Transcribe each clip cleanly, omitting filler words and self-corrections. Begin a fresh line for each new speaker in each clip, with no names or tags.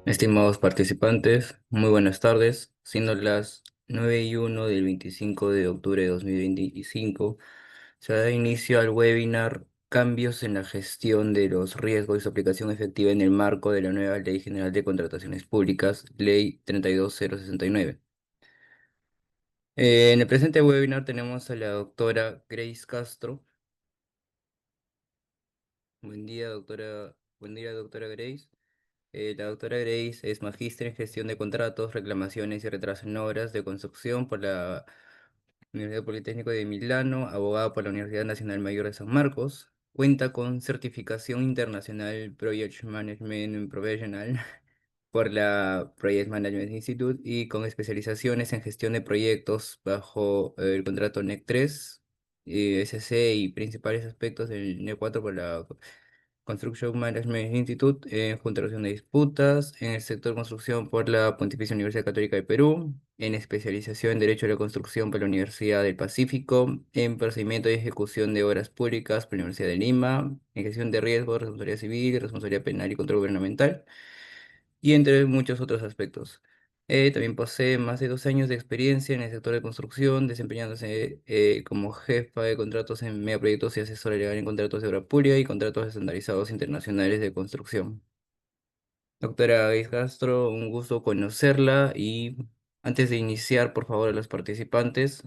Estimados participantes, muy buenas tardes. Siendo las 9:01 del 25 de octubre de 2025, se da inicio al webinar Cambios en la gestión de los riesgos y su aplicación efectiva en el marco de la nueva Ley General de Contrataciones Públicas, Ley 32069. En el presente webinar tenemos a la doctora Grace Castro. Buen día, doctora. Buen día, doctora Grace. La doctora Grace es magíster en gestión de contratos, reclamaciones y retrasos en obras de construcción por la Universidad Politécnico de Milano, abogada por la Universidad Nacional Mayor de San Marcos. Cuenta con certificación internacional Project Management Professional por la Project Management Institute y con especializaciones en gestión de proyectos bajo el contrato NEC 3, SC y principales aspectos del NEC 4 por la Construction Management Institute, junto a resolución de disputas, en el sector construcción por la Pontificia Universidad Católica de Perú, en especialización en Derecho de la Construcción por la Universidad del Pacífico, en procedimiento y ejecución de obras públicas por la Universidad de Lima, en gestión de riesgos, responsabilidad civil, responsabilidad penal y control gubernamental, y entre muchos otros aspectos. También posee más de 12 años de experiencia en el sector de construcción, desempeñándose como jefa de contratos en megaproyectos y asesora legal en contratos de obra pública y contratos estandarizados internacionales de construcción. Doctora Gais Castro, un gusto conocerla y antes de iniciar, por favor, a los participantes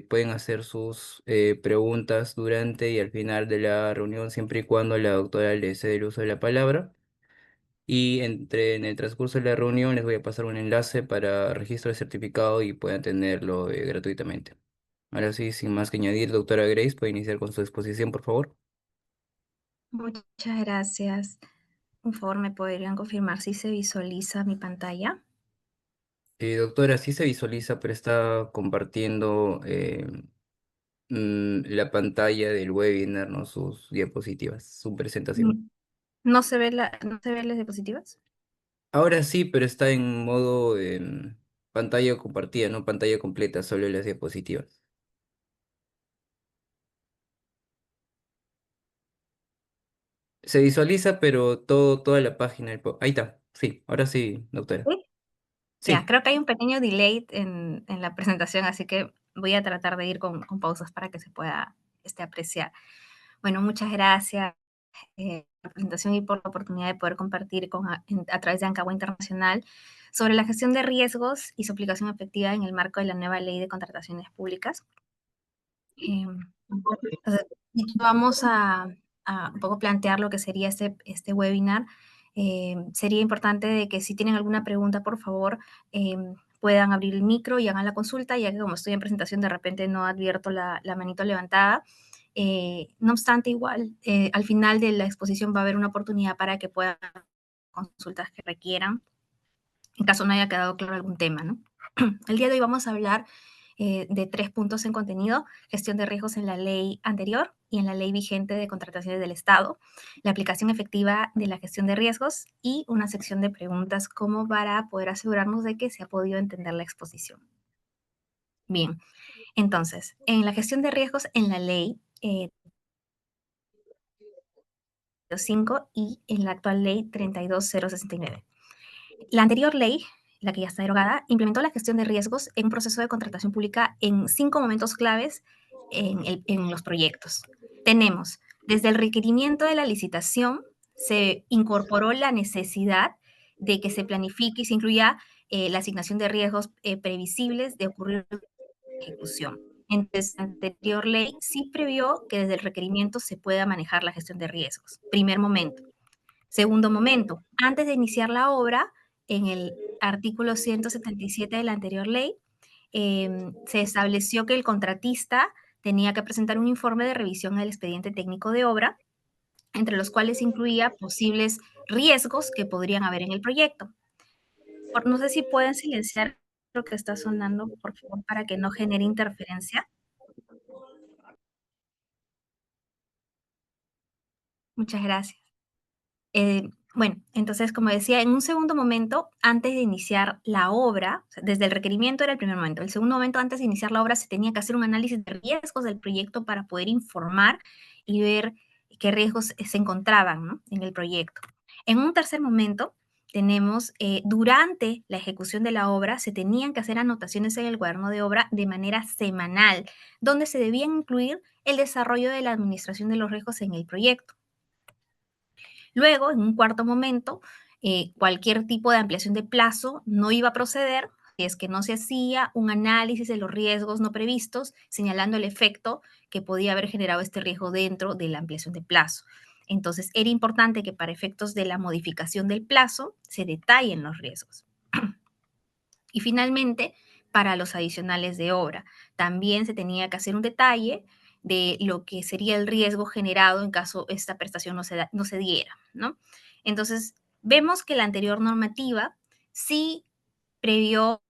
pueden hacer sus preguntas durante y al final de la reunión, siempre y cuando la doctora les ceda el uso de la palabra. Y en el transcurso de la reunión les voy a pasar un enlace para registro de certificado y puedan tenerlo gratuitamente. Ahora sí, sin más que añadir, doctora Grace, puede iniciar con su exposición, por favor.
Muchas gracias. Por favor, ¿me podrían confirmar si se visualiza mi pantalla?
Doctora, sí se visualiza, pero está compartiendo la pantalla del webinar, ¿no? Sus diapositivas, su presentación.
Mm, ¿No se ven las diapositivas?
Ahora sí, pero está en modo pantalla compartida, no pantalla completa, solo las diapositivas. Se visualiza, pero toda la página. Ahí está. Sí, ahora sí, doctora.
Sí. Ya,
Sí.
creo que hay un pequeño delay en la presentación, así que voy a tratar de ir con pausas para que se pueda apreciar. Bueno, muchas gracias por la presentación y por la oportunidad de poder compartir a través de Ancagua Internacional sobre la gestión de riesgos y su aplicación efectiva en el marco de la nueva ley de contrataciones públicas. Em, entonces, vamos a un poco plantear lo que sería este webinar. Sería importante de que si tienen alguna pregunta, por favor, puedan abrir el micro y hagan la consulta, ya que como estoy en presentación, de repente no advierto la manito levantada. No obstante, igual, al final de la exposición va a haber una oportunidad para que puedan consultas que requieran, en caso no haya quedado claro algún tema, ¿no? El día de hoy vamos a hablar de 3 puntos en contenido: gestión de riesgos en la ley anterior y en la ley vigente de contrataciones del Estado, la aplicación efectiva de la gestión de riesgos y una sección de preguntas como para poder asegurarnos de que se ha podido entender la exposición. Bien, entonces, en la gestión de riesgos en la ley 5 y en la actual ley 32069. La anterior ley, la que ya está derogada, implementó la gestión de riesgos en un proceso de contratación pública en 5 momentos claves en los proyectos. Tenemos, desde el requerimiento de la licitación, se incorporó la necesidad de que se planifique y se incluya la asignación de riesgos previsibles de ocurrir en ejecución. Entonces, la anterior ley sí previó que desde el requerimiento se pueda manejar la gestión de riesgos. Primer momento. Segundo momento, antes de iniciar la obra, en el artículo 177 de la anterior ley, se estableció que el contratista tenía que presentar un informe de revisión del expediente técnico de obra, entre los cuales incluía posibles riesgos que podrían haber en el proyecto. No sé si pueden silenciar lo que está sonando, por favor, para que no genere interferencia. Muchas gracias. Bueno, entonces, como decía, en un segundo momento, antes de iniciar la obra, o sea, desde el requerimiento era el primer momento. El segundo momento, antes de iniciar la obra, se tenía que hacer un análisis de riesgos del proyecto para poder informar y ver qué riesgos se encontraban, ¿no?, en el proyecto. En un tercer momento, tenemos, durante la ejecución de la obra se tenían que hacer anotaciones en el cuaderno de obra de manera semanal, donde se debía incluir el desarrollo de la administración de los riesgos en el proyecto. Luego, en un cuarto momento, cualquier tipo de ampliación de plazo no iba a proceder si es que no se hacía un análisis de los riesgos no previstos, señalando el efecto que podía haber generado este riesgo dentro de la ampliación de plazo. Entonces, era importante que para efectos de la modificación del plazo se detallen los riesgos. Y finalmente, para los adicionales de obra, también se tenía que hacer un detalle de lo que sería el riesgo generado en caso esta prestación no se diera, ¿no? Entonces, vemos que la anterior normativa sí previó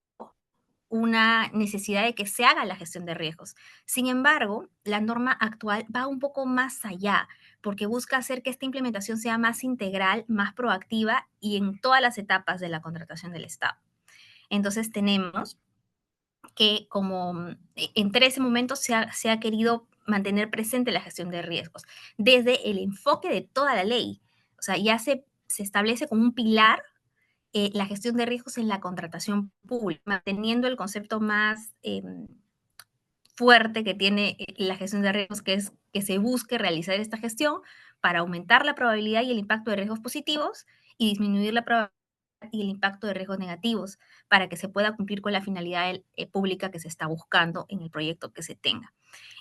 una necesidad de que se haga la gestión de riesgos. Sin embargo, la norma actual va un poco más allá, porque busca hacer que esta implementación sea más integral, más proactiva y en todas las etapas de la contratación del Estado. Entonces tenemos que como entre ese momento se ha querido mantener presente la gestión de riesgos desde el enfoque de toda la ley. O sea, ya se establece como un pilar la gestión de riesgos en la contratación pública, manteniendo el concepto más fuerte que tiene la gestión de riesgos, que es que se busque realizar esta gestión para aumentar la probabilidad y el impacto de riesgos positivos y disminuir la probabilidad y el impacto de riesgos negativos para que se pueda cumplir con la finalidad pública que se está buscando en el proyecto que se tenga.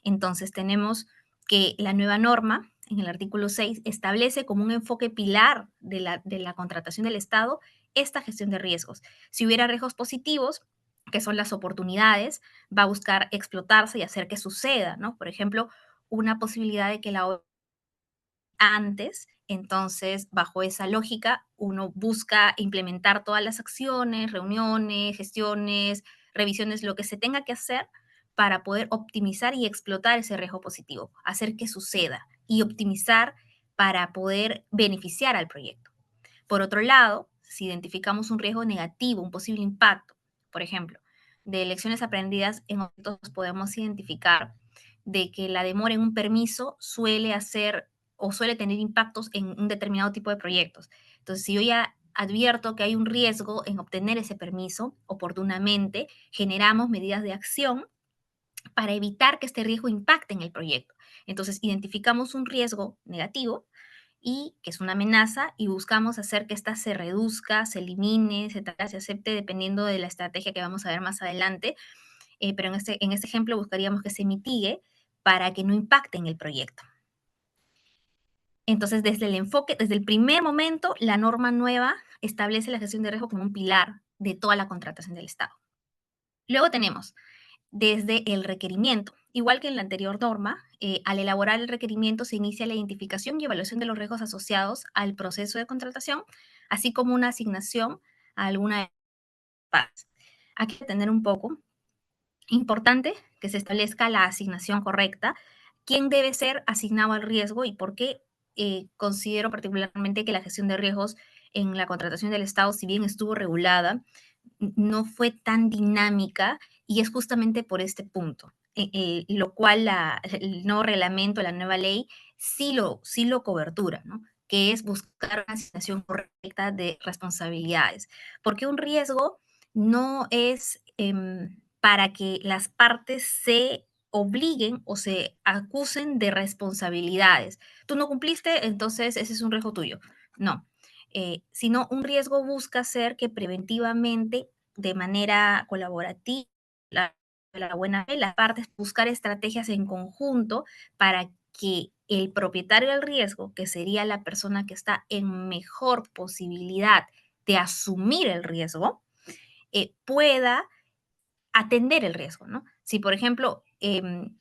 Entonces tenemos que la nueva norma en el artículo 6 establece como un enfoque pilar de la contratación del Estado esta gestión de riesgos. Si hubiera riesgos positivos, que son las oportunidades, va a buscar explotarse y hacer que suceda, ¿no? Por ejemplo, una posibilidad de que la obra antes, entonces, bajo esa lógica, uno busca implementar todas las acciones, reuniones, gestiones, revisiones, lo que se tenga que hacer para poder optimizar y explotar ese riesgo positivo, hacer que suceda y optimizar para poder beneficiar al proyecto. Por otro lado, si identificamos un riesgo negativo, un posible impacto, por ejemplo, de lecciones aprendidas en otros podemos identificar de que la demora en un permiso suele hacer o suele tener impactos en un determinado tipo de proyectos. Entonces, si yo ya advierto que hay un riesgo en obtener ese permiso oportunamente, generamos medidas de acción para evitar que este riesgo impacte en el proyecto. Entonces, identificamos un riesgo negativo y que es una amenaza y buscamos hacer que ésta se reduzca, se elimine, se acepte dependiendo de la estrategia que vamos a ver más adelante. Pero en este ejemplo buscaríamos que se mitigue para que no impacte en el proyecto. Entonces, desde el enfoque, desde el primer momento, la norma nueva establece la gestión de riesgo como un pilar de toda la contratación del Estado. Luego tenemos desde el requerimiento. Igual que en la anterior norma, al elaborar el requerimiento se inicia la identificación y evaluación de los riesgos asociados al proceso de contratación, así como una asignación a alguna de las partes. Hay que tener un poco importante que se establezca la asignación correcta, quién debe ser asignado al riesgo y por qué considero particularmente que la gestión de riesgos en la contratación del Estado, si bien estuvo regulada, no fue tan dinámica y es justamente por este punto, lo cual el nuevo reglamento, la nueva ley, sí lo cobertura, ¿no? Que es buscar una asignación correcta de responsabilidades. Porque un riesgo no es para que las partes se obliguen o se acusen de responsabilidades. Tú no cumpliste, entonces ese es un riesgo tuyo. No, sino un riesgo busca ser que preventivamente, de manera colaborativa, la buena fe, las partes buscar estrategias en conjunto para que el propietario del riesgo, que sería la persona que está en mejor posibilidad de asumir el riesgo, pueda atender el riesgo, ¿no? Si, por ejemplo,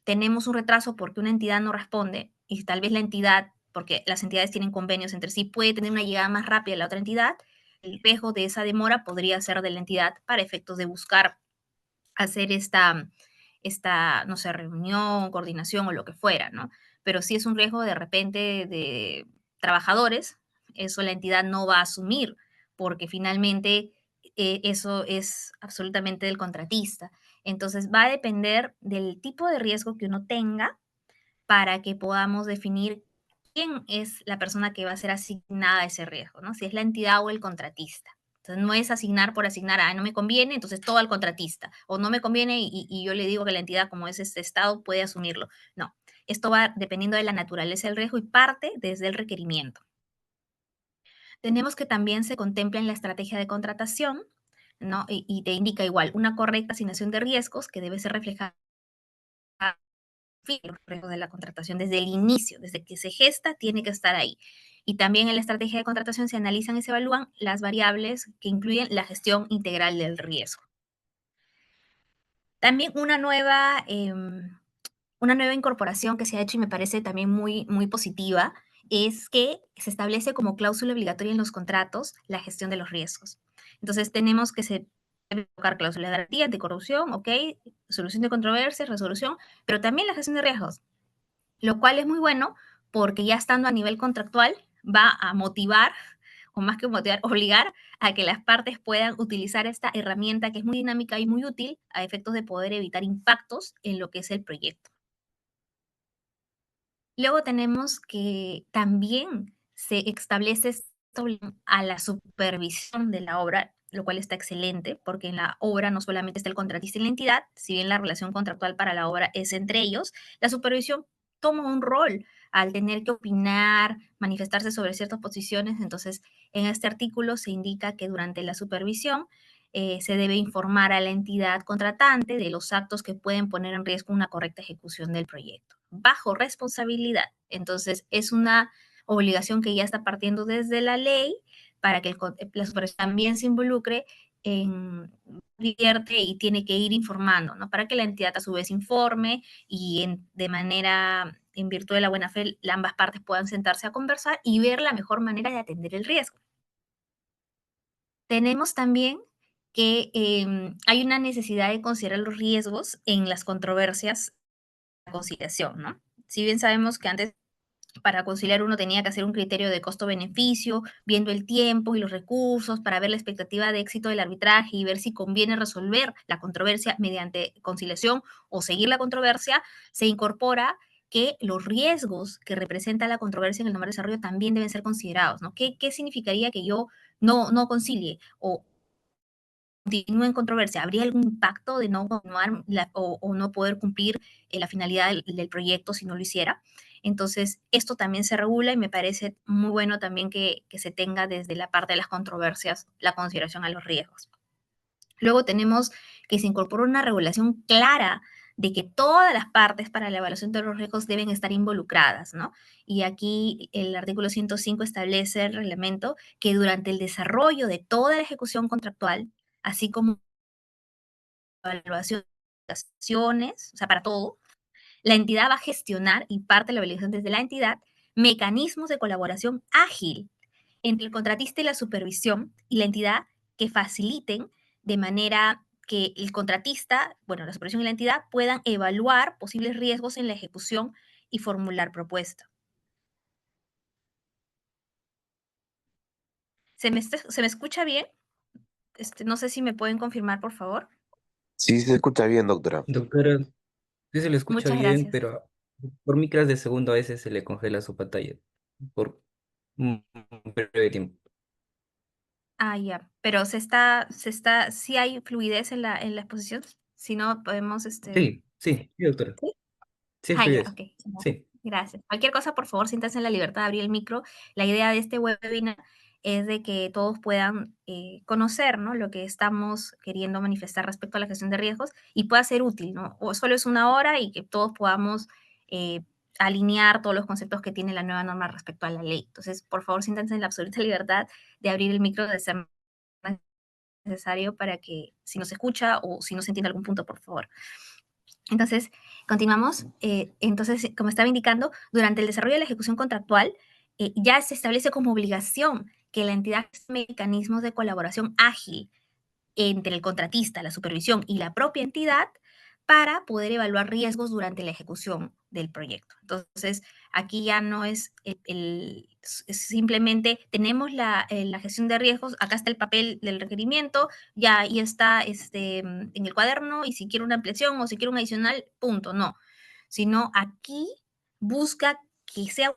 tenemos un retraso porque una entidad no responde y tal vez la entidad, porque las entidades tienen convenios entre sí, puede tener una llegada más rápida a la otra entidad, el riesgo de esa demora podría ser de la entidad para efectos de buscar hacer no sé, reunión, coordinación o lo que fuera, ¿no? Pero si es un riesgo de repente de trabajadores, eso la entidad no va a asumir, porque finalmente eso es absolutamente del contratista. Entonces va a depender del tipo de riesgo que uno tenga para que podamos definir quién es la persona que va a ser asignada a ese riesgo, ¿no? Si es la entidad o el contratista. Entonces, no es asignar por asignar, no me conviene, entonces todo al contratista, o no me conviene y yo le digo que la entidad, como es este estado, puede asumirlo. No, esto va dependiendo de la naturaleza del riesgo y parte desde el requerimiento. Tenemos que también se contempla en la estrategia de contratación, ¿no? Y te indica igual una correcta asignación de riesgos que debe ser reflejada los riesgos de la contratación desde el inicio, desde que se gesta, tiene que estar ahí. Y también en la estrategia de contratación se analizan y se evalúan las variables que incluyen la gestión integral del riesgo. También una nueva incorporación que se ha hecho y me parece también muy, muy positiva es que se establece como cláusula obligatoria en los contratos la gestión de los riesgos. Entonces tenemos que se debe colocar cláusula de garantía, anticorrupción, ok, solución de controversias, resolución, pero también la gestión de riesgos, lo cual es muy bueno porque ya estando a nivel contractual va a motivar, o más que motivar, obligar a que las partes puedan utilizar esta herramienta que es muy dinámica y muy útil a efectos de poder evitar impactos en lo que es el proyecto. Luego tenemos que también se establece a la supervisión de la obra, lo cual está excelente, porque en la obra no solamente está el contratista y la entidad, si bien la relación contractual para la obra es entre ellos, la supervisión toma un rol al tener que opinar, manifestarse sobre ciertas posiciones. Entonces, en este artículo se indica que durante la supervisión se debe informar a la entidad contratante de los actos que pueden poner en riesgo una correcta ejecución del proyecto, bajo responsabilidad. Entonces, es una obligación que ya está partiendo desde la ley para que la supervisión también se involucre en vierte y tiene que ir informando, ¿no? Para que la entidad a su vez informe y de manera, en virtud de la buena fe, ambas partes puedan sentarse a conversar y ver la mejor manera de atender el riesgo. Tenemos también que hay una necesidad de considerar los riesgos en las controversias de conciliación, ¿no? Si bien sabemos que antes para conciliar uno tenía que hacer un criterio de costo-beneficio, viendo el tiempo y los recursos para ver la expectativa de éxito del arbitraje y ver si conviene resolver la controversia mediante conciliación o seguir la controversia, se incorpora que los riesgos que representa la controversia en el normal desarrollo también deben ser considerados, ¿no? ¿Qué significaría que yo no concilie o continúe en controversia? ¿Habría algún impacto de no continuar o no poder cumplir la finalidad del proyecto si no lo hiciera? Entonces, esto también se regula y me parece muy bueno también que se tenga desde la parte de las controversias la consideración a los riesgos. Luego tenemos que se incorpora una regulación clara de que todas las partes para la evaluación de los riesgos deben estar involucradas, ¿no? Y aquí el artículo 105 establece el reglamento que durante el desarrollo de toda la ejecución contractual, así como evaluación de acciones, o sea, para todo, la entidad va a gestionar y parte de la evaluación desde la entidad mecanismos de colaboración ágil entre el contratista y la supervisión y la entidad que faciliten de manera que el contratista, bueno, la supervisión y la entidad puedan evaluar posibles riesgos en la ejecución y formular propuestas. ¿Se me escucha bien? No sé si me pueden confirmar, por favor.
Sí, se escucha bien, doctora.
Doctora, sí se le escucha
Muchas
bien,
gracias.
pero por micras de segundo a veces se le congela su pantalla por un breve tiempo.
Ya, pero sí hay fluidez en la exposición, si no podemos,
Sí, sí, sí, doctora.
¿sí?
Sí, hay
Ya,
fluidez.
ok. Ya,
Sí.
gracias. Cualquier cosa, por favor, siéntanse en la libertad de abrir el micro. La idea de este webinar es de que todos puedan conocer, ¿no? Lo que estamos queriendo manifestar respecto a la gestión de riesgos y pueda ser útil, ¿no? O solo es una hora y que todos podamos eh, alinear todos los conceptos que tiene la nueva norma respecto a la ley. Entonces, por favor, siéntanse en la absoluta libertad de abrir el micro de ser necesario para que si no se escucha o si no se entiende algún punto, por favor. Entonces, continuamos. Entonces, como estaba indicando, durante el desarrollo de la ejecución contractual, ya se establece como obligación que la entidad tenga mecanismos de colaboración ágil entre el contratista, la supervisión y la propia entidad para poder evaluar riesgos durante la ejecución del proyecto. Entonces, aquí ya no es, es simplemente tenemos la gestión de riesgos, acá está el papel del requerimiento, ya ahí está en el cuaderno y si quiero una ampliación o si quiero un adicional, punto, no. Sino aquí busca que sea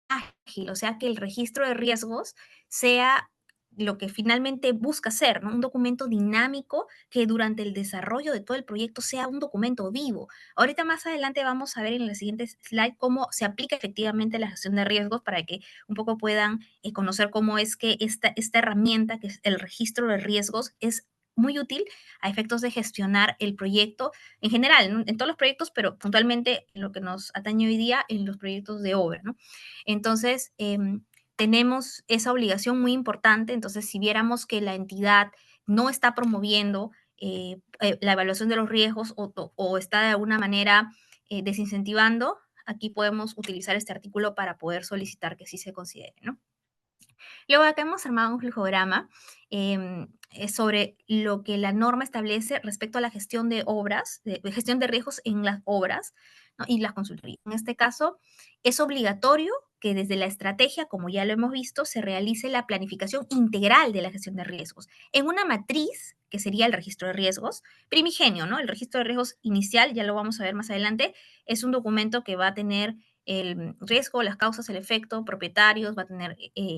ágil, o sea, que el registro de riesgos sea lo que finalmente busca ser, ¿no? Un documento dinámico que durante el desarrollo de todo el proyecto sea un documento vivo. Ahorita más adelante vamos a ver en la siguiente slide cómo se aplica efectivamente la gestión de riesgos para que un poco puedan conocer cómo es que esta herramienta, que es el registro de riesgos, es muy útil a efectos de gestionar el proyecto en general, ¿no? En todos los proyectos, pero puntualmente lo que nos atañe hoy día en los proyectos de obra, ¿no? Entonces, tenemos esa obligación muy importante. Entonces, si viéramos que la entidad no está promoviendo la evaluación de los riesgos o está de alguna manera desincentivando, aquí podemos utilizar este artículo para poder solicitar que sí se considere, ¿no? Luego acá hemos armado un flujograma sobre lo que la norma establece respecto a la gestión de obras, de gestión de riesgos en las obras, ¿no? Y las consultorías. En este caso, es obligatorio que desde la estrategia, como ya lo hemos visto, se realice la planificación integral de la gestión de riesgos en una matriz que sería el registro de riesgos primigenio, ¿no? El registro de riesgos inicial, ya lo vamos a ver más adelante, es un documento que va a tener el riesgo, las causas, el efecto, propietarios, va a tener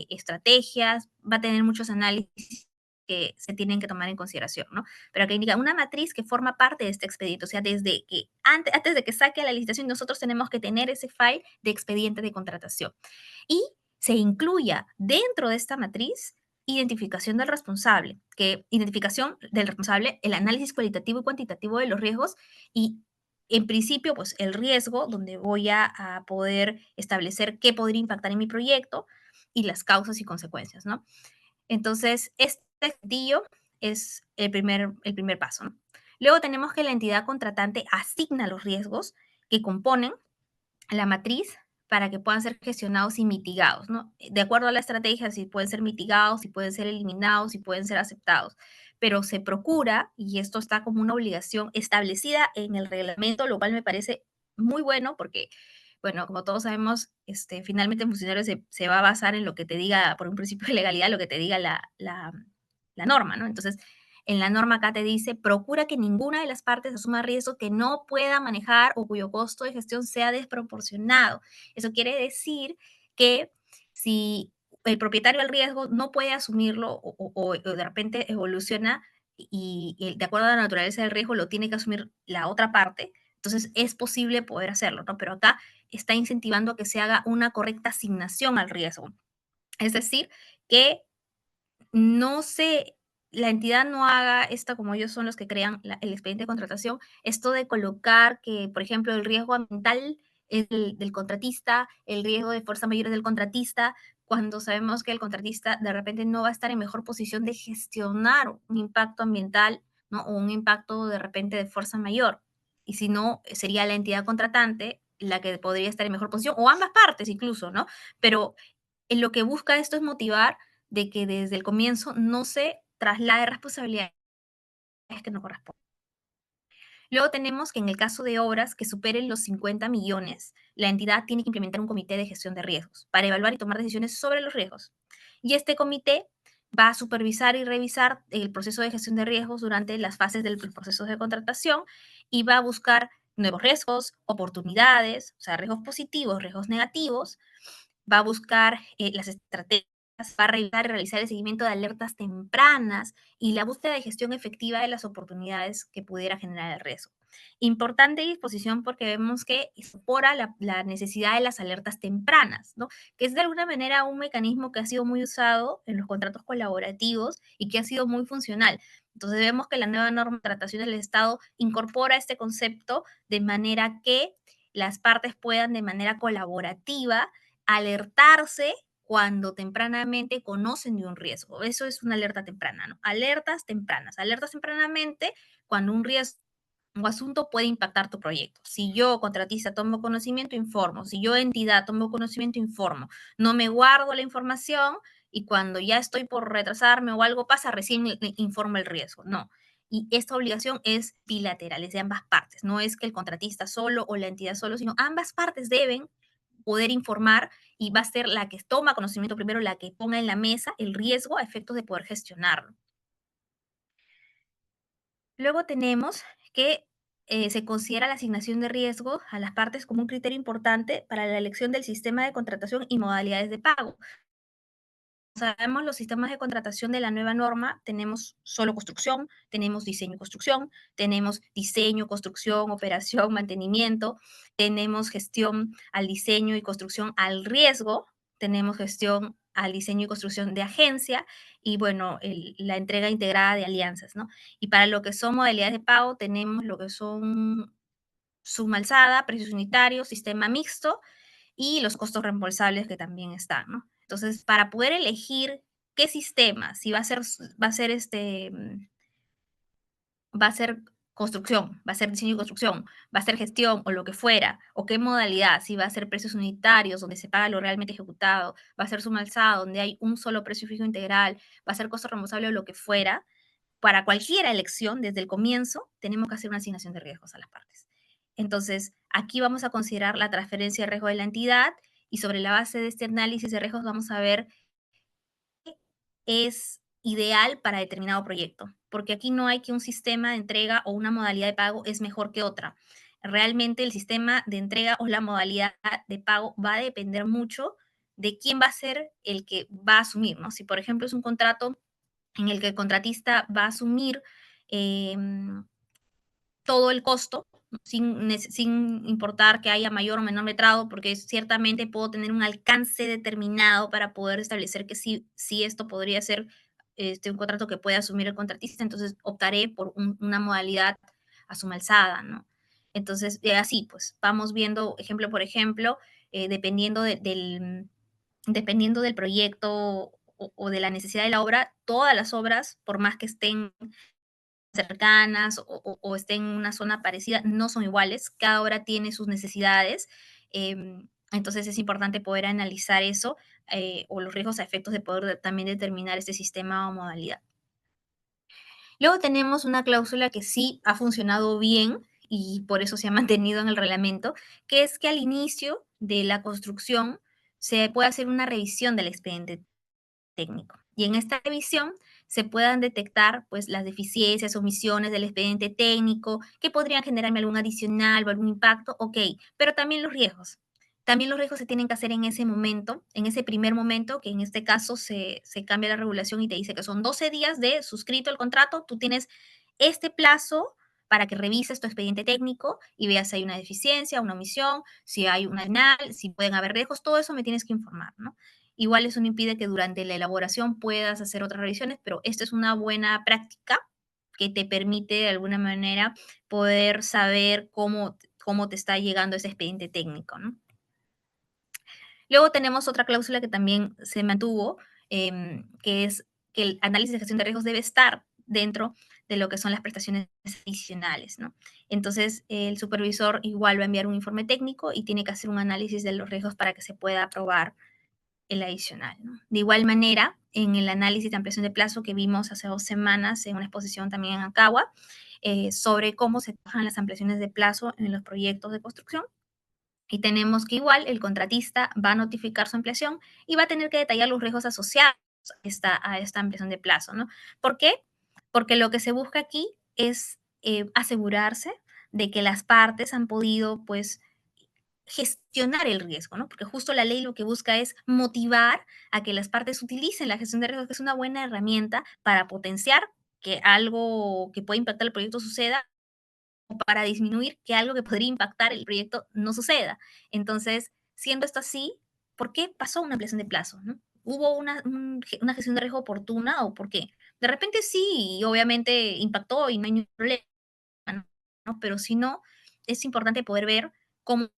estrategias, va a tener muchos análisis que se tienen que tomar en consideración, ¿no? Pero acá indica una matriz que forma parte de este expediente, o sea, desde que antes de que saque a la licitación, nosotros tenemos que tener ese file de expediente de contratación. Y se incluya dentro de esta matriz identificación del responsable, el análisis cualitativo y cuantitativo de los riesgos y en principio, pues el riesgo, donde voy a poder establecer qué podría impactar en mi proyecto y las causas y consecuencias, ¿no? Entonces, este sentido es el primer paso, ¿no? Luego tenemos que la entidad contratante asigna los riesgos que componen la matriz para que puedan ser gestionados y mitigados, ¿no? De acuerdo a la estrategia, si pueden ser mitigados, si pueden ser eliminados, si pueden ser aceptados. Pero se procura, y esto está como una obligación establecida en el reglamento, lo cual me parece muy bueno porque, bueno, como todos sabemos, finalmente el funcionario se va a basar en lo que te diga, por un principio de legalidad, lo que te diga la norma, ¿no? Entonces, en la norma acá te dice, procura que ninguna de las partes asuma riesgo que no pueda manejar o cuyo costo de gestión sea desproporcionado. Eso quiere decir que si el propietario del riesgo no puede asumirlo o de repente evoluciona y de acuerdo a la naturaleza del riesgo lo tiene que asumir la otra parte, entonces es posible poder hacerlo, ¿no? Pero acá está incentivando a que se haga una correcta asignación al riesgo. Es decir, que no se la entidad no haga esta, como ellos son los que crean el expediente de contratación, esto de colocar que, por ejemplo, el riesgo ambiental es del contratista, el riesgo de fuerza mayor es del contratista, cuando sabemos que el contratista de repente no va a estar en mejor posición de gestionar un impacto ambiental, ¿no? O un impacto de repente de fuerza mayor. Y si no, sería la entidad contratante la que podría estar en mejor posición, o ambas partes incluso, ¿no? Pero en lo que busca esto es motivar de que desde el comienzo no se traslade responsabilidades que no corresponden. Luego tenemos que en el caso de obras que superen los 50 millones, la entidad tiene que implementar un comité de gestión de riesgos para evaluar y tomar decisiones sobre los riesgos. Y este comité va a supervisar y revisar el proceso de gestión de riesgos durante las fases del proceso de contratación y va a buscar nuevos riesgos, oportunidades, o sea, riesgos positivos, riesgos negativos, va a buscar las estrategias, va a revisar y realizar el seguimiento de alertas tempranas y la búsqueda de gestión efectiva de las oportunidades que pudiera generar el riesgo. Importante disposición porque vemos que incorpora la necesidad de las alertas tempranas, ¿no? Que es de alguna manera un mecanismo que ha sido muy usado en los contratos colaborativos y que ha sido muy funcional. Entonces vemos que la nueva norma de contratación del Estado incorpora este concepto de manera que las partes puedan de manera colaborativa alertarse cuando tempranamente conocen de un riesgo. Eso es una alerta temprana, ¿no? Alertas tempranas. Alertas tempranamente cuando un riesgo o asunto puede impactar tu proyecto. Si yo, contratista, tomo conocimiento, informo. Si yo, entidad, tomo conocimiento, informo. No me guardo la información y cuando ya estoy por retrasarme o algo pasa, recién informo el riesgo. No. Y esta obligación es bilateral, es de ambas partes. No es que el contratista solo o la entidad solo, sino ambas partes deben poder informar y va a ser la que toma conocimiento primero, la que ponga en la mesa el riesgo a efectos de poder gestionarlo. Luego tenemos que se considera la asignación de riesgo a las partes como un criterio importante para la elección del sistema de contratación y modalidades de pago. sabemos, los sistemas de contratación de la nueva norma, tenemos solo construcción, tenemos diseño y construcción, tenemos diseño, construcción, operación, mantenimiento, tenemos gestión al diseño y construcción al riesgo, tenemos gestión al diseño y construcción de agencia y, bueno, la entrega integrada de alianzas, ¿no? Y para lo que son modalidades de pago, tenemos lo que son suma alzada, precios unitarios, sistema mixto y los costos reembolsables que también están, ¿no? Entonces, para poder elegir qué sistema, si va a ser construcción, va a ser diseño y construcción, va a ser gestión o lo que fuera, o qué modalidad, si va a ser precios unitarios, donde se paga lo realmente ejecutado, va a ser suma alzada, donde hay un solo precio fijo integral, va a ser costo reembolsable o lo que fuera, para cualquier elección, desde el comienzo, tenemos que hacer una asignación de riesgos a las partes. Entonces, aquí vamos a considerar la transferencia de riesgo de la entidad y sobre la base de este análisis de riesgos vamos a ver qué es ideal para determinado proyecto, porque aquí no hay que un sistema de entrega o una modalidad de pago es mejor que otra. Realmente el sistema de entrega o la modalidad de pago va a depender mucho de quién va a ser el que va a asumir, ¿no? Si, por ejemplo, es un contrato en el que el contratista va a asumir eh, todo el costo, sin importar que haya mayor o menor letrado, porque ciertamente puedo tener un alcance determinado para poder establecer que sí esto podría ser un contrato que puede asumir el contratista, entonces optaré por una modalidad a suma alzada, ¿no? Entonces, así, pues, vamos viendo ejemplo por ejemplo, dependiendo dependiendo del proyecto o de la necesidad de la obra, todas las obras, por más que estén cercanas o estén en una zona parecida, no son iguales, cada obra tiene sus necesidades, entonces es importante poder analizar eso o los riesgos a efectos de poder también determinar este sistema o modalidad. Luego tenemos una cláusula que sí ha funcionado bien y por eso se ha mantenido en el reglamento, que es que al inicio de la construcción se puede hacer una revisión del expediente técnico. Y en esta revisión se puedan detectar pues las deficiencias, omisiones del expediente técnico que podrían generarme algún adicional o algún impacto, ok, pero también los riesgos. También los riesgos se tienen que hacer en ese momento, en ese primer momento, que en este caso se cambia la regulación y te dice que son 12 días de suscrito el contrato, tú tienes este plazo para que revises tu expediente técnico y veas si hay una deficiencia, una omisión, si hay una anal, si pueden haber riesgos, todo eso me tienes que informar, ¿no? Igual eso no impide que durante la elaboración puedas hacer otras revisiones, pero esto es una buena práctica que te permite de alguna manera poder saber cómo te está llegando ese expediente técnico, ¿no? Luego tenemos otra cláusula que también se mantuvo, que es que el análisis de gestión de riesgos debe estar dentro de lo que son las prestaciones adicionales, ¿no? Entonces, el supervisor igual va a enviar un informe técnico y tiene que hacer un análisis de los riesgos para que se pueda aprobar el adicional, ¿no? De igual manera, en el análisis de ampliación de plazo que vimos hace 2 semanas en una exposición también en Acagua, sobre cómo se trabajan las ampliaciones de plazo en los proyectos de construcción, y tenemos que igual el contratista va a notificar su ampliación y va a tener que detallar los riesgos asociados a esta ampliación de plazo, ¿no? ¿Por qué? Porque lo que se busca aquí es asegurarse de que las partes han podido, pues, gestionar el riesgo, ¿no? Porque justo la ley lo que busca es motivar a que las partes utilicen la gestión de riesgos, que es una buena herramienta para potenciar que algo que puede impactar el proyecto suceda o para disminuir que algo que podría impactar el proyecto no suceda. Entonces, siendo esto así, ¿por qué pasó una ampliación de plazo, no? ¿Hubo una gestión de riesgo oportuna o por qué? De repente sí, y obviamente impactó y no hay ningún problema, ¿no? Pero si no, es importante poder ver cómo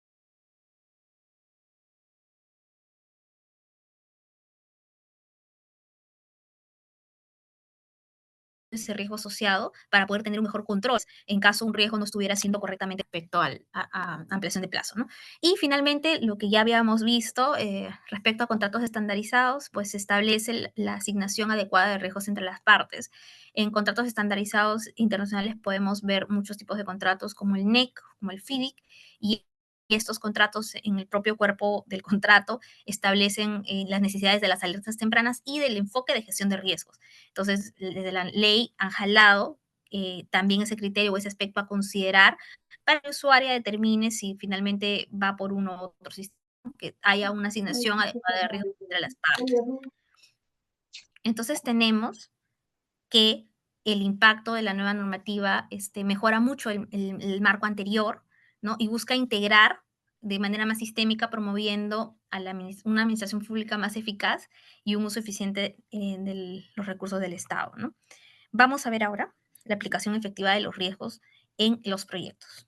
ese riesgo asociado para poder tener un mejor control en caso un riesgo no estuviera siendo correctamente respecto a ampliación de plazo, ¿no? Y finalmente, lo que ya habíamos visto respecto a contratos estandarizados, pues se establece la asignación adecuada de riesgos entre las partes. En contratos estandarizados internacionales podemos ver muchos tipos de contratos como el NEC, como el FIDIC, y estos contratos en el propio cuerpo del contrato establecen las necesidades de las alertas tempranas y del enfoque de gestión de riesgos. Entonces, desde la ley han jalado también ese criterio o ese aspecto a considerar para que el usuario determine si finalmente va por uno u otro sistema, que haya una asignación adecuada de riesgos entre las partes. Entonces tenemos que el impacto de la nueva normativa mejora mucho el marco anterior, ¿no? Y busca integrar de manera más sistémica, promoviendo a una administración pública más eficaz y un uso eficiente de los recursos del Estado, ¿no? Vamos a ver ahora la aplicación efectiva de los riesgos en los proyectos.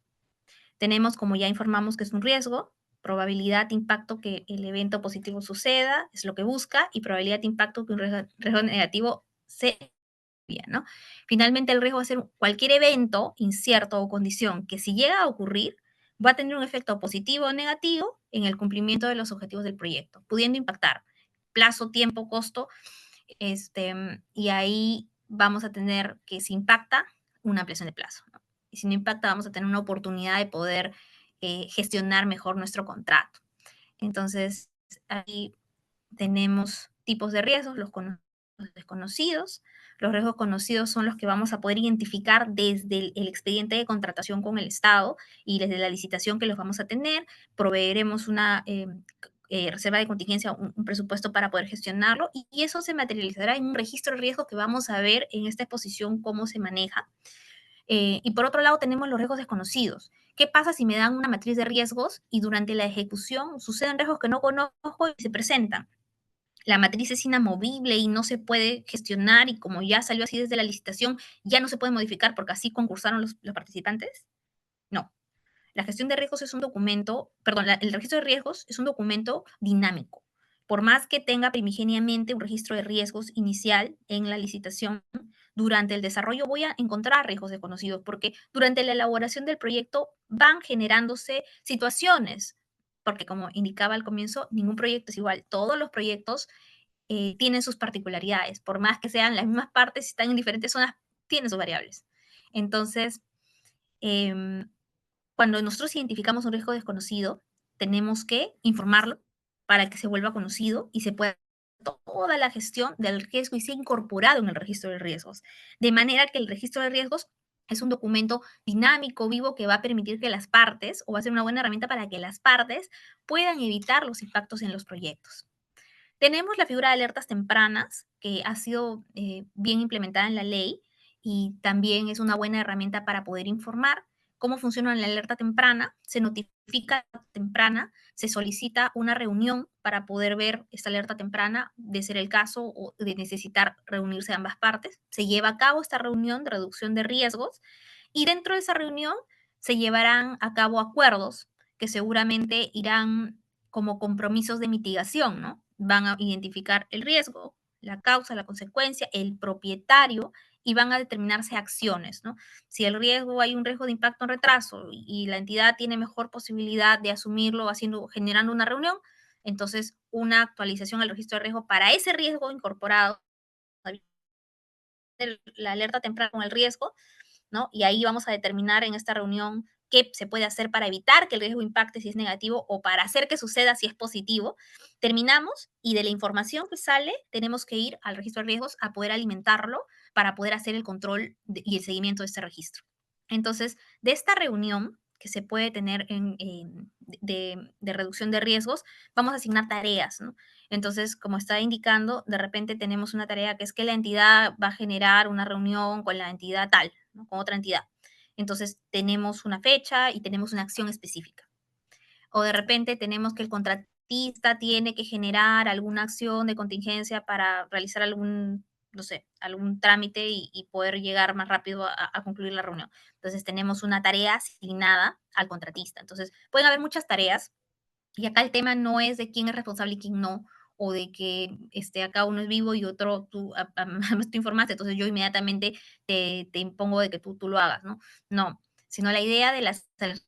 Tenemos, como ya informamos, que es un riesgo, probabilidad de impacto que el evento positivo suceda, es lo que busca, y probabilidad de impacto que un riesgo negativo se ¿no? Finalmente, el riesgo va a ser cualquier evento incierto o condición que si llega a ocurrir, va a tener un efecto positivo o negativo en el cumplimiento de los objetivos del proyecto, pudiendo impactar plazo, tiempo, costo, y ahí vamos a tener que si impacta, una ampliación de plazo, ¿no? Y si no impacta, vamos a tener una oportunidad de poder gestionar mejor nuestro contrato. Entonces, ahí tenemos tipos de riesgos, los desconocidos. Los riesgos conocidos son los que vamos a poder identificar desde el expediente de contratación con el Estado y desde la licitación que los vamos a tener. Proveeremos una reserva de contingencia, un presupuesto para poder gestionarlo, y eso se materializará en un registro de riesgos que vamos a ver en esta exposición cómo se maneja. Y por otro lado tenemos los riesgos desconocidos. ¿Qué pasa si me dan una matriz de riesgos y durante la ejecución suceden riesgos que no conozco y se presentan? La matriz es inamovible y no se puede gestionar, y como ya salió así desde la licitación, ya no se puede modificar porque así concursaron los participantes. No. La gestión de riesgos es un documento, perdón, el registro de riesgos es un documento dinámico. Por más que tenga primigeniamente un registro de riesgos inicial en la licitación, durante el desarrollo voy a encontrar riesgos desconocidos porque durante la elaboración del proyecto van generándose situaciones, porque como indicaba al comienzo, ningún proyecto es igual. Todos los proyectos tienen sus particularidades, por más que sean las mismas partes, si están en diferentes zonas, tienen sus variables. Entonces, em, cuando nosotros identificamos un riesgo desconocido, tenemos que informarlo para que se vuelva conocido y se pueda toda la gestión del riesgo y sea incorporado en el registro de riesgos. De manera que el registro de riesgos es un documento dinámico, vivo, que va a permitir que las partes, o va a ser una buena herramienta para que las partes puedan evitar los impactos en los proyectos. Tenemos la figura de alertas tempranas, que ha sido bien implementada en la ley y también es una buena herramienta para poder informar cómo funciona la alerta temprana. Se notifica temprana, se solicita una reunión para poder ver esta alerta temprana, de ser el caso o de necesitar reunirse ambas partes. Se lleva a cabo esta reunión de reducción de riesgos y dentro de esa reunión se llevarán a cabo acuerdos que seguramente irán como compromisos de mitigación, ¿no? Van a identificar el riesgo, la causa, la consecuencia, el propietario, y van a determinarse acciones, ¿no? Si el riesgo, hay un riesgo de impacto en retraso y la entidad tiene mejor posibilidad de asumirlo generando una reunión, entonces una actualización al registro de riesgo para ese riesgo incorporado, la alerta temprana con el riesgo, ¿no? Y ahí vamos a determinar en esta reunión qué se puede hacer para evitar que el riesgo impacte si es negativo o para hacer que suceda si es positivo. Terminamos y de la información que sale tenemos que ir al registro de riesgos a poder alimentarlo para poder hacer el control y el seguimiento de este registro. Entonces, de esta reunión que se puede tener de reducción de riesgos, vamos a asignar tareas, ¿no? Entonces, como está indicando, de repente tenemos una tarea que es que la entidad va a generar una reunión con la entidad tal, ¿no? Con otra entidad. Entonces, tenemos una fecha y tenemos una acción específica. O de repente tenemos que el contratista tiene que generar alguna acción de contingencia para realizar algún, no sé, algún trámite y poder llegar más rápido a concluir la reunión. Entonces, tenemos una tarea asignada al contratista. Entonces, pueden haber muchas tareas y acá el tema no es de quién es responsable y quién no, o de que acá uno es vivo y otro, tú informaste, entonces yo inmediatamente te impongo de que tú lo hagas, ¿no? No, sino la idea de las alertas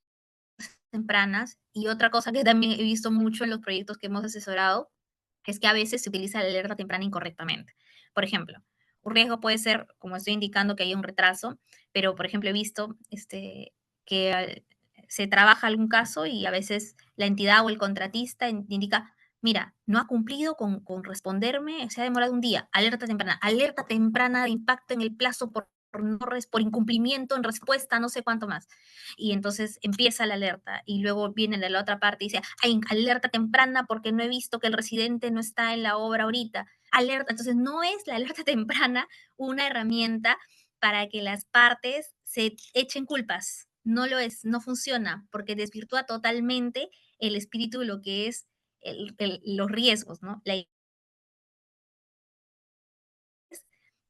tempranas. Y otra cosa que también he visto mucho en los proyectos que hemos asesorado es que a veces se utiliza la alerta temprana incorrectamente. Por ejemplo, un riesgo puede ser, como estoy indicando, que haya un retraso, pero por ejemplo he visto que se trabaja algún caso y a veces la entidad o el contratista indica, mira, no ha cumplido con responderme, se ha demorado un día, alerta temprana de impacto en el plazo por incumplimiento en respuesta, no sé cuánto más. Y entonces empieza la alerta y luego viene de la otra parte y dice, hay alerta temprana porque no he visto que el residente no está en la obra ahorita. alerta. Entonces, no es la alerta temprana una herramienta para que las partes se echen culpas. No lo es, no funciona, porque desvirtúa totalmente el espíritu de lo que es los riesgos, ¿no? La idea es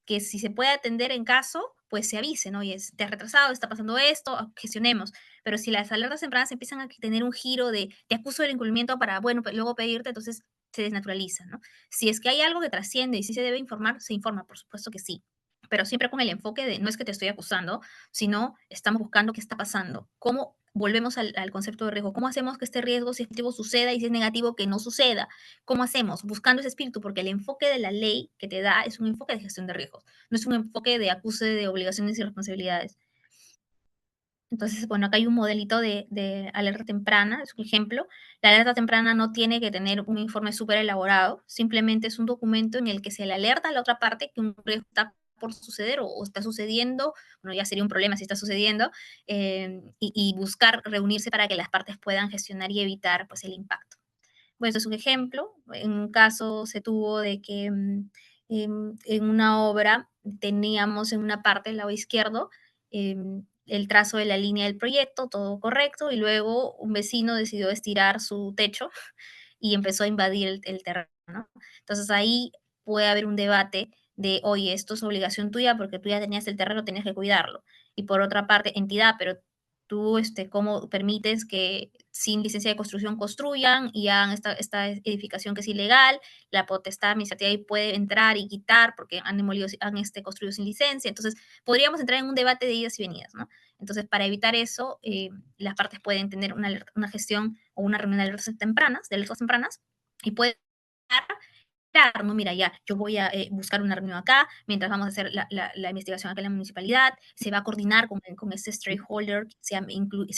que si se puede atender en caso, pues se avise, ¿no? Y es, te has retrasado, está pasando esto, gestionemos. Pero si las alertas tempranas empiezan a tener un giro de te acuso del incumplimiento para, bueno, pues luego pedirte, entonces se desnaturaliza, ¿no? Si es que hay algo que trasciende y sí se debe informar, se informa, por supuesto que sí. Pero siempre con el enfoque de no es que te estoy acusando, sino estamos buscando qué está pasando. ¿Cómo volvemos al concepto de riesgo? ¿Cómo hacemos que este riesgo, si es positivo, suceda y si es negativo, que no suceda? ¿Cómo hacemos? Buscando ese espíritu, porque el enfoque de la ley que te da es un enfoque de gestión de riesgos, no es un enfoque de acuse de obligaciones y responsabilidades. Entonces, bueno, acá hay un modelito de alerta temprana, es un ejemplo. La alerta temprana no tiene que tener un informe súper elaborado, simplemente es un documento en el que se le alerta a la otra parte que un riesgo está por suceder o está sucediendo, bueno, ya sería un problema si está sucediendo, y buscar reunirse para que las partes puedan gestionar y evitar pues, el impacto. Bueno, esto es un ejemplo. En un caso se tuvo de que en una obra teníamos en una parte, el lado izquierdo, el trazo de la línea del proyecto, todo correcto, y luego un vecino decidió estirar su techo y empezó a invadir el terreno, ¿no? Entonces ahí puede haber un debate de, oye, esto es obligación tuya porque tú ya tenías el terreno, tenías que cuidarlo. Y por otra parte, entidad, pero tú, ¿cómo permites que sin licencia de construcción construyan y hagan esta edificación que es ilegal? La potestad administrativa ahí puede entrar y quitar porque han demolido, han construido sin licencia. Entonces, podríamos entrar en un debate de idas y venidas, ¿no? Entonces, para evitar eso, las partes pueden tener una gestión o una reunión de alertas tempranas y pueden claro, no, mira, ya, yo voy a buscar una reunión acá, mientras vamos a hacer la investigación acá en la municipalidad, se va a coordinar con ese stakeholder que se ha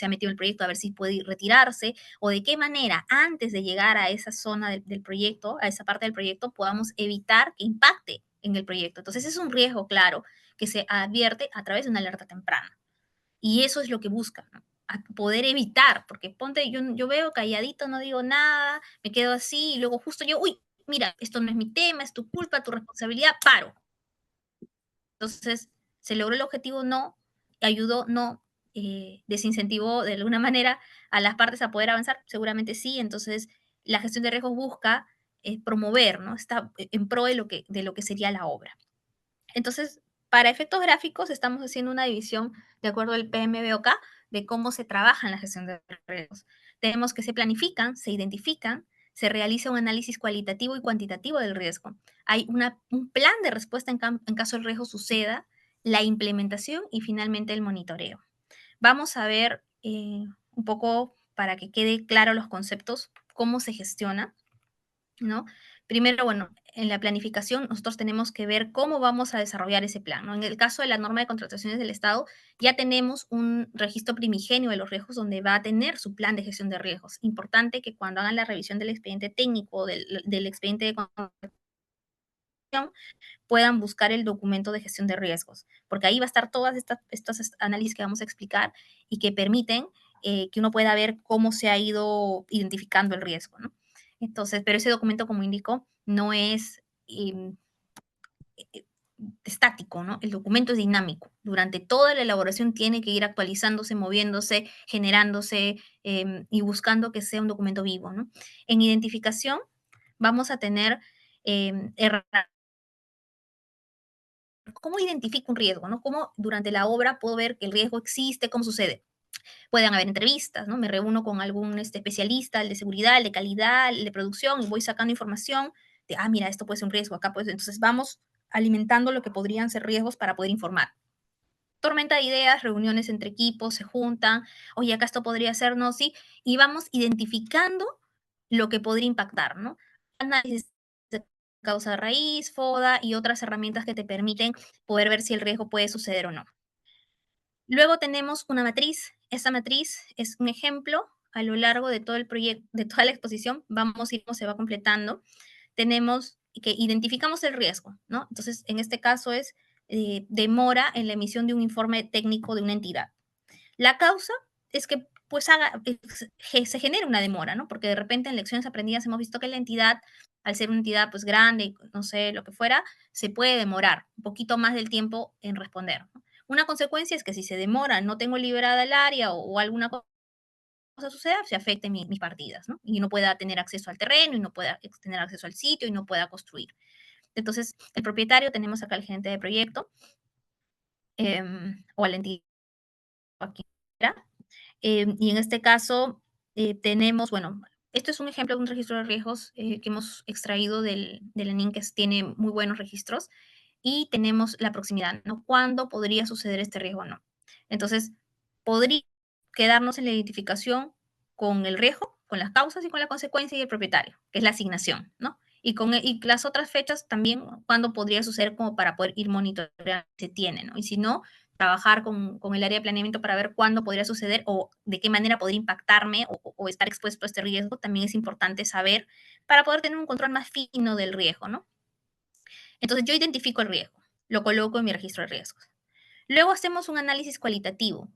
metido en el proyecto a ver si puede retirarse, o de qué manera, antes de llegar a esa zona del proyecto, a esa parte del proyecto, podamos evitar que impacte en el proyecto. Entonces, es un riesgo, claro, que se advierte a través de una alerta temprana. Y eso es lo que busca, ¿no? A poder evitar, porque ponte, yo veo calladito, no digo nada, me quedo así, y luego justo yo, uy, mira, esto no es mi tema, es tu culpa, tu responsabilidad, paro. Entonces, ¿se logró el objetivo? No. ¿Ayudó? No. ¿Desincentivó de alguna manera a las partes a poder avanzar? Seguramente sí. Entonces, la gestión de riesgos busca promover, ¿no? Está en pro de lo que sería la obra. Entonces, para efectos gráficos, estamos haciendo una división de acuerdo al PMBOK de cómo se trabaja en la gestión de riesgos. Tenemos que se planifican, se identifican, se realiza un análisis cualitativo y cuantitativo del riesgo. Hay un plan de respuesta en caso el riesgo suceda, la implementación y finalmente el monitoreo. Vamos a ver un poco para que quede claro los conceptos, cómo se gestiona, ¿no? Primero, bueno, en la planificación nosotros tenemos que ver cómo vamos a desarrollar ese plan, ¿no? En el caso de la norma de contrataciones del Estado, ya tenemos un registro primigenio de los riesgos donde va a tener su plan de gestión de riesgos. Importante que cuando hagan la revisión del expediente técnico, del expediente de contratación, puedan buscar el documento de gestión de riesgos, porque ahí va a estar todas estos análisis que vamos a explicar y que permiten que uno pueda ver cómo se ha ido identificando el riesgo, ¿no? Entonces, pero ese documento, como indico, no es estático, ¿no? El documento es dinámico. Durante toda la elaboración tiene que ir actualizándose, moviéndose, generándose y buscando que sea un documento vivo, ¿no? En identificación vamos a tener herramientas. ¿Cómo identifico un riesgo? ¿No? ¿Cómo durante la obra puedo ver que el riesgo existe? ¿Cómo sucede? Pueden haber entrevistas, ¿no? Me reúno con algún especialista, el de seguridad, el de calidad, el de producción, y voy sacando información de, mira, esto puede ser un riesgo, acá pues, entonces vamos alimentando lo que podrían ser riesgos para poder informar. Tormenta de ideas, reuniones entre equipos, se juntan, oye, acá esto podría ser, no, sí, y vamos identificando lo que podría impactar, ¿no? Análisis de causa raíz, FODA y otras herramientas que te permiten poder ver si el riesgo puede suceder o no. Luego tenemos una matriz. Esta matriz es un ejemplo a lo largo de todo el proyecto, de toda la exposición. Vamos a ir cómo se va completando. Tenemos que identificamos el riesgo, ¿no? Entonces, en este caso es demora en la emisión de un informe técnico de una entidad. La causa es que pues se genera una demora, ¿no? Porque de repente en lecciones aprendidas hemos visto que la entidad al ser una entidad pues grande, no sé, lo que fuera, se puede demorar un poquito más del tiempo en responder, ¿no? Una consecuencia es que si se demora, no tengo liberada el área o alguna cosa suceda, se afecten mis partidas, ¿no? Y no pueda tener acceso al terreno, y no pueda tener acceso al sitio, y no pueda construir. Entonces, el propietario, tenemos acá el gerente de proyecto, o a la entidad, aquí, y en este caso, tenemos, bueno, esto es un ejemplo de un registro de riesgos que hemos extraído del ENIN, que tiene muy buenos registros, y tenemos la proximidad, ¿no? ¿Cuándo podría suceder este riesgo o no? Entonces, podría quedarnos en la identificación con el riesgo, con las causas y con la consecuencia y el propietario, que es la asignación, ¿no? Y las otras fechas también, cuándo podría suceder, como para poder ir monitoreando si se tiene, ¿no? Y si no, trabajar con el área de planeamiento para ver cuándo podría suceder o de qué manera podría impactarme o estar expuesto a este riesgo, también es importante saber para poder tener un control más fino del riesgo, ¿no? Entonces yo identifico el riesgo, lo coloco en mi registro de riesgos. Luego hacemos un análisis cualitativo,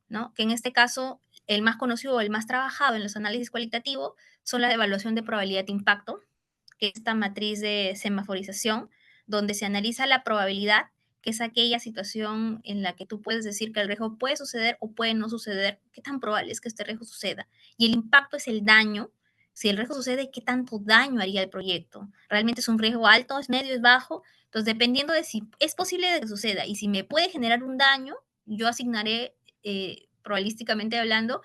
¿no? Que en este caso el más conocido o el más trabajado en los análisis cualitativos son la evaluación de probabilidad de impacto, que es esta matriz de semaforización, donde se analiza la probabilidad, que es aquella situación en la que tú puedes decir que el riesgo puede suceder o puede no suceder, qué tan probable es que este riesgo suceda. Y el impacto es el daño. Si el riesgo sucede, ¿qué tanto daño haría el proyecto? ¿Realmente es un riesgo alto, es medio, es bajo? Entonces, dependiendo de si es posible de que suceda y si me puede generar un daño, yo asignaré, probabilísticamente hablando,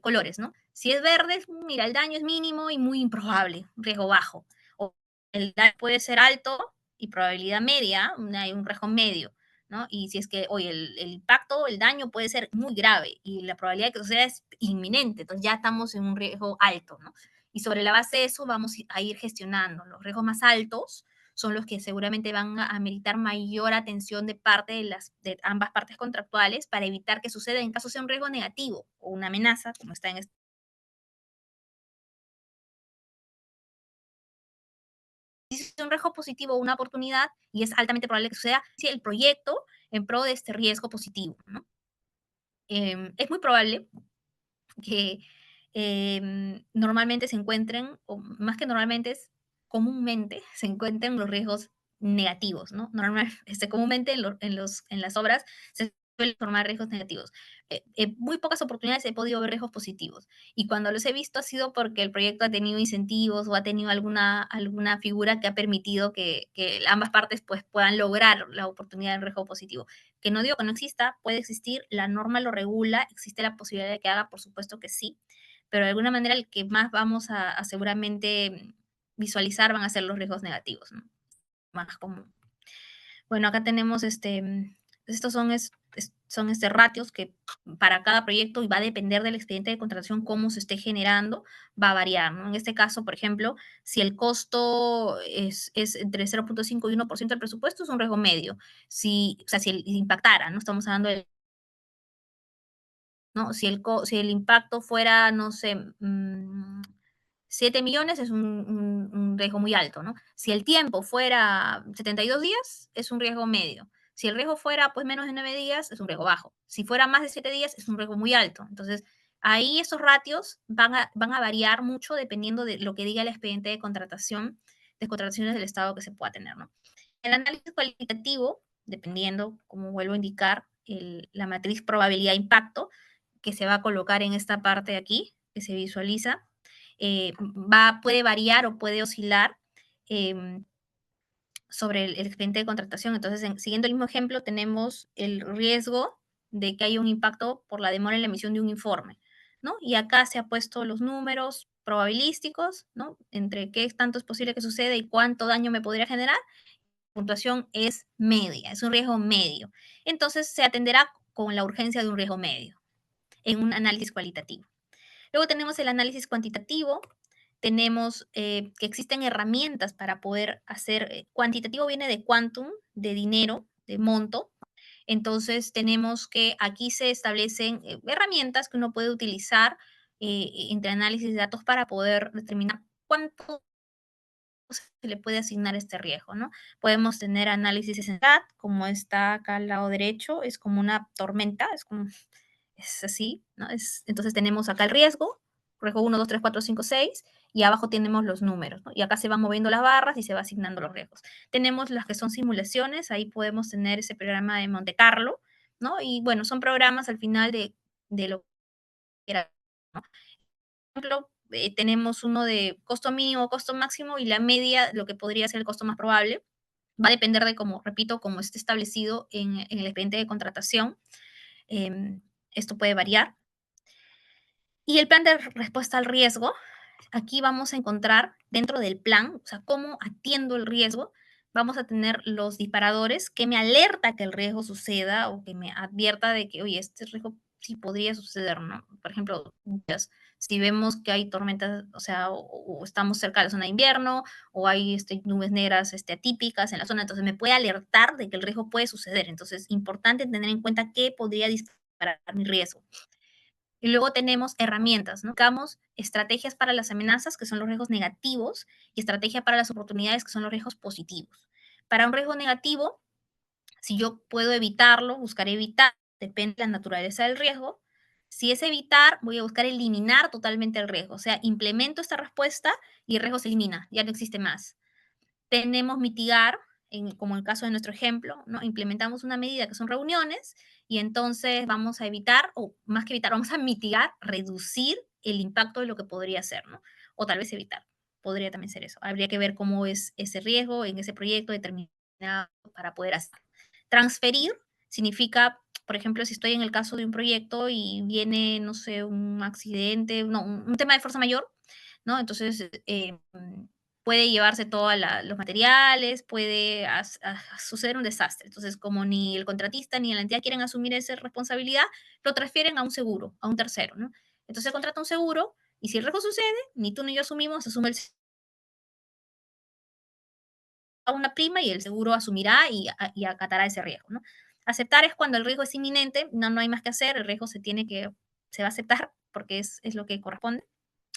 colores, ¿no? Si es verde, mira, el daño es mínimo y muy improbable, riesgo bajo. O el daño puede ser alto y probabilidad media, hay un riesgo medio, ¿no? Y si es que, oye, el impacto, el daño puede ser muy grave y la probabilidad de que suceda es inminente, entonces ya estamos en un riesgo alto, ¿no? Y sobre la base de eso vamos a ir gestionando. Los riesgos más altos son los que seguramente van a meritar mayor atención de ambas partes contractuales, para evitar que suceda en caso sea un riesgo negativo o una amenaza, como está en este. Si es un riesgo positivo o una oportunidad, y es altamente probable que suceda, si el proyecto en pro de este riesgo positivo, ¿no? Es muy probable que normalmente se encuentren, o más que normalmente, es comúnmente se encuentren los riesgos negativos, ¿no? Comúnmente en las obras se suelen formar riesgos negativos. En muy pocas oportunidades he podido ver riesgos positivos, y cuando los he visto ha sido porque el proyecto ha tenido incentivos o ha tenido alguna figura que ha permitido que ambas partes pues, puedan lograr la oportunidad de riesgo positivo. Que no digo que no exista, puede existir, la norma lo regula, existe la posibilidad de que haga, por supuesto que sí, pero de alguna manera el que más vamos a seguramente visualizar van a ser los riesgos negativos, ¿no? Más común. Bueno, acá tenemos estos son ratios que para cada proyecto, y va a depender del expediente de contratación cómo se esté generando, va a variar, ¿no? En este caso, por ejemplo, si el costo es entre 0.5 y 1% del presupuesto, es un riesgo medio. O sea, si impactara, ¿no? Estamos hablando del, ¿no? Si el impacto fuera, no sé, 7 millones, es un riesgo muy alto, ¿no? Si el tiempo fuera 72 días, es un riesgo medio. Si el riesgo fuera pues menos de 9 días, es un riesgo bajo. Si fuera más de 7 días, es un riesgo muy alto. Entonces, ahí esos ratios van a variar mucho dependiendo de lo que diga el expediente de contrataciones del Estado que se pueda tener, ¿no? El análisis cualitativo, dependiendo, como vuelvo a indicar, la matriz probabilidad-impacto, que se va a colocar en esta parte de aquí, que se visualiza, puede variar o puede oscilar sobre el expediente de contratación. Entonces, siguiendo el mismo ejemplo, tenemos el riesgo de que haya un impacto por la demora en la emisión de un informe, ¿no? Y acá se ha puesto los números probabilísticos, ¿no? Entre qué tanto es posible que suceda y cuánto daño me podría generar. La puntuación es media, es un riesgo medio. Entonces, se atenderá con la urgencia de un riesgo medio en un análisis cualitativo. Luego tenemos el análisis cuantitativo. Tenemos que existen herramientas para poder hacer, cuantitativo viene de quantum, de dinero, de monto. Entonces tenemos que aquí se establecen herramientas que uno puede utilizar entre análisis de datos para poder determinar cuánto se le puede asignar este riesgo, ¿no? Podemos tener análisis de sensibilidad, como está acá al lado derecho, es como una tormenta, es así, ¿no? Entonces tenemos acá el riesgo 1, 2, 3, 4, 5, 6, y abajo tenemos los números, ¿no? Y acá se van moviendo las barras y se va asignando los riesgos. Tenemos las que son simulaciones, ahí podemos tener ese programa de Monte Carlo, ¿no? Y bueno, son programas al final de lo que era, ¿no? Por ejemplo, tenemos uno de costo mínimo, costo máximo y la media, lo que podría ser el costo más probable. Va a depender de cómo, repito, cómo esté establecido en el expediente de contratación. Esto puede variar. Y el plan de respuesta al riesgo, aquí vamos a encontrar dentro del plan, o sea, cómo atiendo el riesgo, vamos a tener los disparadores que me alerta que el riesgo suceda o que me advierta de que, oye, este riesgo sí podría suceder, ¿no? Por ejemplo, si vemos que hay tormentas, o sea, o estamos cerca de la zona de invierno, o hay nubes negras atípicas en la zona, entonces me puede alertar de que el riesgo puede suceder. Entonces, importante tener en cuenta que podría disparar mi riesgo. Y luego tenemos herramientas, ¿no? Buscamos estrategias para las amenazas, que son los riesgos negativos, y estrategia para las oportunidades, que son los riesgos positivos. Para un riesgo negativo, si yo puedo evitarlo, buscaré evitar, depende de la naturaleza del riesgo. Si es evitar, voy a buscar eliminar totalmente el riesgo. O sea, implemento esta respuesta y el riesgo se elimina, ya no existe más. Tenemos mitigar, como el caso de nuestro ejemplo, ¿no? Implementamos una medida que son reuniones y entonces vamos a evitar, o más que evitar, vamos a mitigar, reducir el impacto de lo que podría ser, ¿no? O tal vez evitar, podría también ser eso. Habría que ver cómo es ese riesgo en ese proyecto determinado para poder hacer. Transferir significa, por ejemplo, si estoy en el caso de un proyecto y viene, no sé, un accidente, no, un tema de fuerza mayor, ¿no? Entonces, puede llevarse todos los materiales, puede suceder un desastre. Entonces, como ni el contratista ni la entidad quieren asumir esa responsabilidad, lo transfieren a un seguro, a un tercero, ¿no? Entonces se contrata un seguro y si el riesgo sucede, ni tú ni yo asumimos, asume el a una prima y el seguro asumirá y acatará ese riesgo, ¿no? Aceptar es cuando el riesgo es inminente, no hay más que hacer, el riesgo se va a aceptar porque es lo que corresponde.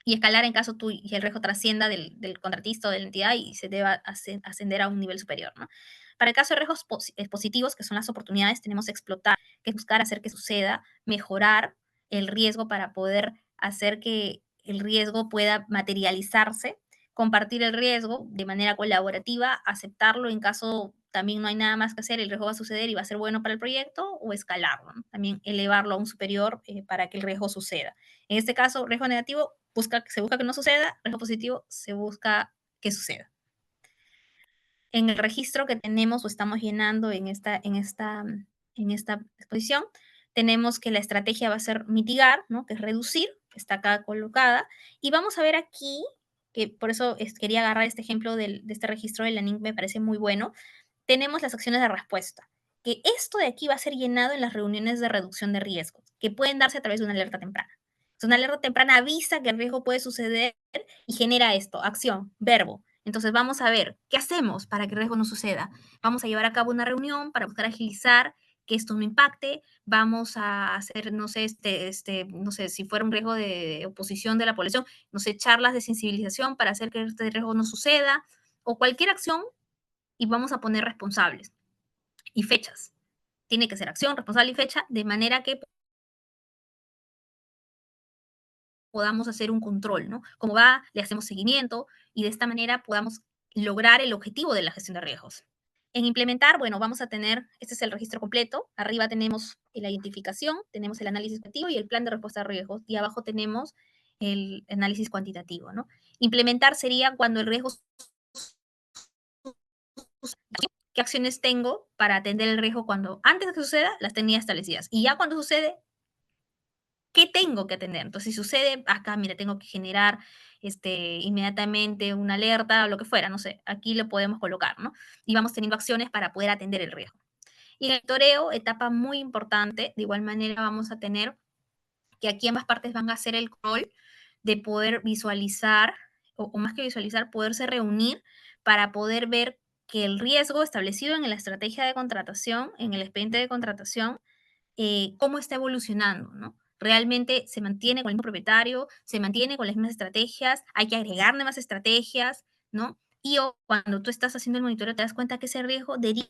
Y escalar en caso y el riesgo trascienda del contratista o de la entidad y se deba ascender a un nivel superior, ¿no? Para el caso de riesgos positivos, que son las oportunidades, tenemos que explotar, que buscar hacer que suceda, mejorar el riesgo para poder hacer que el riesgo pueda materializarse, compartir el riesgo de manera colaborativa, aceptarlo en caso también no hay nada más que hacer, el riesgo va a suceder y va a ser bueno para el proyecto, o escalarlo, ¿no? También elevarlo a un superior para que el riesgo suceda. En este caso, riesgo negativo se busca que no suceda, riesgo positivo se busca que suceda. En el registro que tenemos o estamos llenando en esta exposición, tenemos que la estrategia va a ser mitigar, ¿no? Que es reducir, que está acá colocada, y vamos a ver aquí, que por eso quería agarrar este ejemplo de este registro de la NINC, me parece muy bueno, tenemos las acciones de respuesta, que esto de aquí va a ser llenado en las reuniones de reducción de riesgos, que pueden darse a través de una alerta temprana. Entonces, una alerta temprana avisa que el riesgo puede suceder y genera esto, acción, verbo. Entonces, vamos a ver, ¿qué hacemos para que el riesgo no suceda? Vamos a llevar a cabo una reunión para buscar agilizar que esto no impacte, vamos a hacer, no sé, no sé, si fuera un riesgo de oposición de la población, no sé, charlas de sensibilización para hacer que este riesgo no suceda, o cualquier acción, y vamos a poner responsables y fechas. Tiene que ser acción, responsable y fecha, de manera que podamos hacer un control, ¿no? Cómo va, le hacemos seguimiento y de esta manera podamos lograr el objetivo de la gestión de riesgos. En implementar, bueno, vamos a tener, este es el registro completo, arriba tenemos la identificación, tenemos el análisis cuantitativo y el plan de respuesta a riesgos, y abajo tenemos el análisis cuantitativo, ¿no? Implementar sería cuando el riesgo, qué acciones tengo para atender el riesgo cuando antes de que suceda, las tenía establecidas, y ya cuando sucede, ¿qué tengo que atender? Entonces, si sucede acá, mira, tengo que generar inmediatamente una alerta o lo que fuera, no sé, aquí lo podemos colocar, ¿no? Y vamos teniendo acciones para poder atender el riesgo. Y en el toreo, etapa muy importante, de igual manera vamos a tener que aquí ambas partes van a hacer el rol de poder visualizar, o más que visualizar, poderse reunir para poder ver que el riesgo establecido en la estrategia de contratación, en el expediente de contratación, cómo está evolucionando, ¿no? Realmente se mantiene con el mismo propietario, se mantiene con las mismas estrategias, hay que agregar nuevas estrategias, ¿no? Y cuando tú estás haciendo el monitoreo te das cuenta que ese riesgo deriva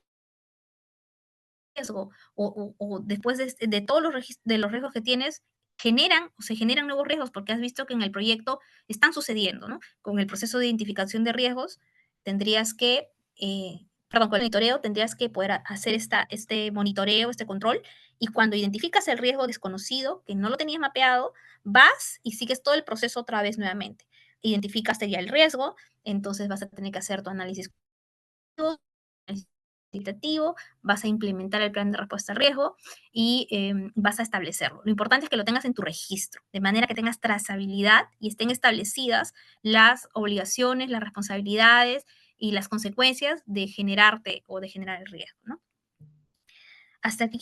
riesgo o después de todos de los riesgos que tienes, generan o se generan nuevos riesgos, porque has visto que en el proyecto están sucediendo, ¿no? Con el proceso de identificación de riesgos, tendrías que, perdón, con el monitoreo tendrías que poder hacer este monitoreo, este control, y cuando identificas el riesgo desconocido, que no lo tenías mapeado, vas y sigues todo el proceso otra vez nuevamente. Identificaste ya el riesgo, entonces vas a tener que hacer tu análisis cuantitativo, vas a implementar el plan de respuesta al riesgo y vas a establecerlo. Lo importante es que lo tengas en tu registro, de manera que tengas trazabilidad y estén establecidas las obligaciones, las responsabilidades y las consecuencias de generarte o de generar el riesgo, ¿no? Hasta aquí